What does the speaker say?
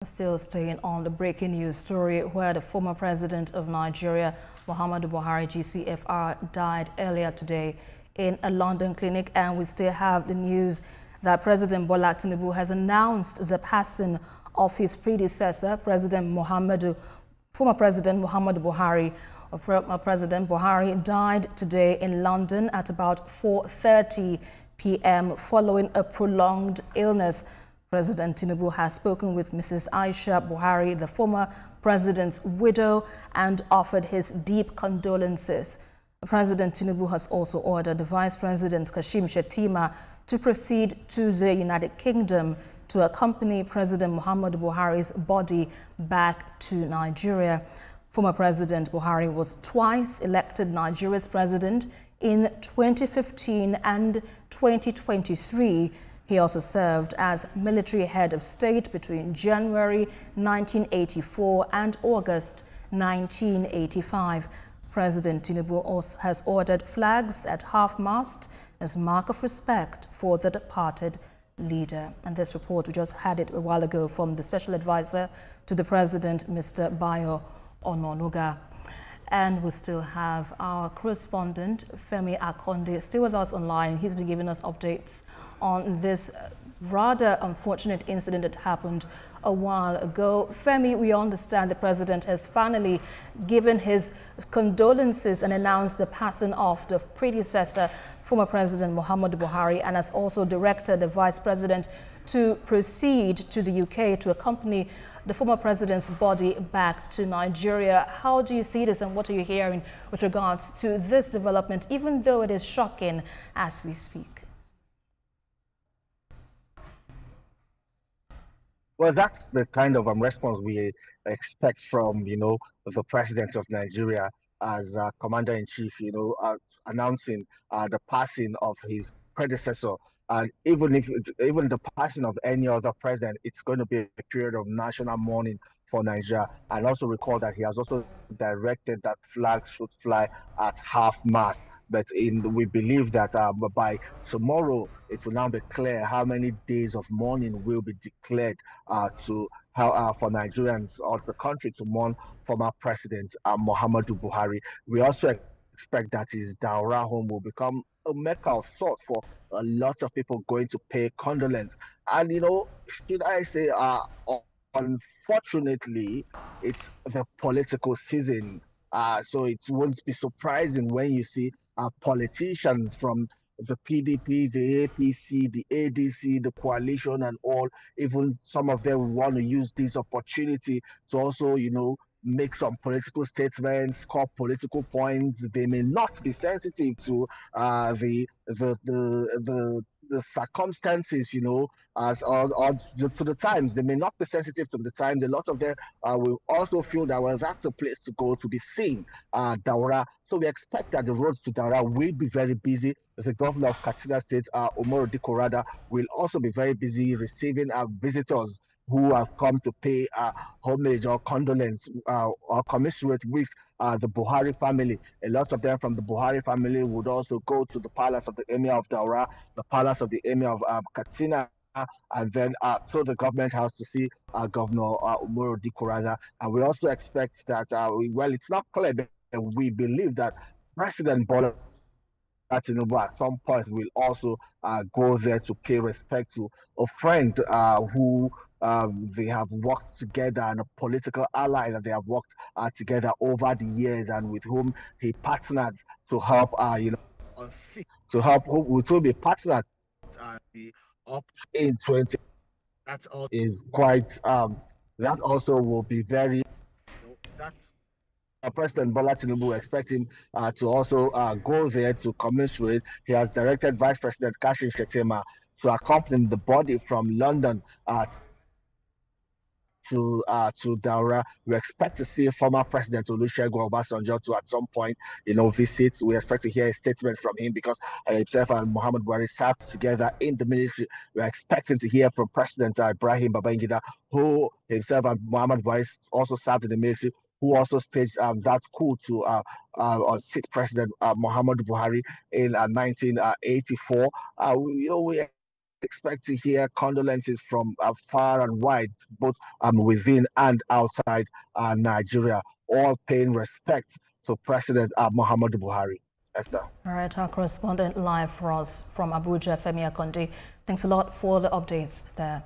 Still staying on the breaking news story where the former president of Nigeria, Muhammadu Buhari, GCFR, died earlier today in a London clinic. And we still have the news that President Bola Tinubu has announced the passing of his predecessor, former President Muhammadu Buhari. President Buhari died today in London at about 4:30 p.m. following a prolonged illness. President Tinubu has spoken with Mrs. Aisha Buhari, the former president's widow, and offered his deep condolences. President Tinubu has also ordered the Vice President Kashim Shettima to proceed to the United Kingdom to accompany President Muhammadu Buhari's body back to Nigeria. Former President Buhari was twice elected Nigeria's president in 2015 and 2023. He also served as military head of state between January 1984 and August 1985. President Tinubu also has ordered flags at half-mast as mark of respect for the departed leader. And this report, we just had it a while ago from the special advisor to the president, Mr. Bayo Ononuga. And we still have our correspondent, Femi Akonde, still with us online. He's been giving us updates on this rather unfortunate incident that happened a while ago. Femi, we understand the president has finally given his condolences and announced the passing of the predecessor, former President Muhammadu Buhari, and has also directed the vice president to proceed to the UK to accompany the former president's body back to Nigeria. How do you see this, and what are you hearing with regards to this development, even though it is shocking as we speak? Well, that's the kind of response we expect from, the president of Nigeria as commander-in-chief, announcing the passing of his predecessor. And even the passing of any other president, it's going to be a period of national mourning for Nigeria. And also recall that he has also directed that flags should fly at half-mast. But we believe that by tomorrow, it will now be clear how many days of mourning will be declared for Nigerians or the country to mourn former President Muhammadu Buhari. We also expect that his Daura home will become a mecca of sorts for a lot of people going to pay condolence. And, should I say, unfortunately, it's the political season. So it won't be surprising when you see politicians from the PDP, the APC, the ADC, the coalition and all, even some of them want to use this opportunity to also, make some political statements, score political points. They may not be sensitive to the circumstances, or to the times. They may not be sensitive to the times. A lot of them will also feel that, well, that's a place to go to be seen, Daura. So we expect that the roads to Daura will be very busy. The governor of Katsina State, Umaru Dikko, will also be very busy receiving visitors who have come to pay homage or condolence or commiserate with the Buhari family. A lot of them from the Buhari family would also go to the palace of the Emir of Daura, the palace of the Emir of Katsina, and then to the government house to see Governor Umaru Dikko. And we also expect that, well, it's not clear, but we believe that President Bola Tinubu at some point will also go there to pay respect to a friend who they have worked together, and a political ally that they have worked together over the years, and with whom he partnered to help, to help, with whom he partnered up in 20. That is quite, that also will be very, that's President Bola Tinubu expect him to also go there to commiserate. He has directed Vice President Kashim Shettima to accompany the body from London to Daura. We expect to see former President Olusegun Obasanjo to at some point, visit. We expect to hear a statement from him because himself and Muhammad Buhari served together in the military. We're expecting to hear from President Ibrahim Babangida, who himself and Muhammad Buhari also served in the military, who also staged that coup to unseat President Muhammadu Buhari in 1984. We expect to hear condolences from far and wide, both within and outside Nigeria, all paying respect to President Muhammadu Buhari. Esther. All right, our correspondent live for us from Abuja, Femi Akonde. Thanks a lot for the updates there.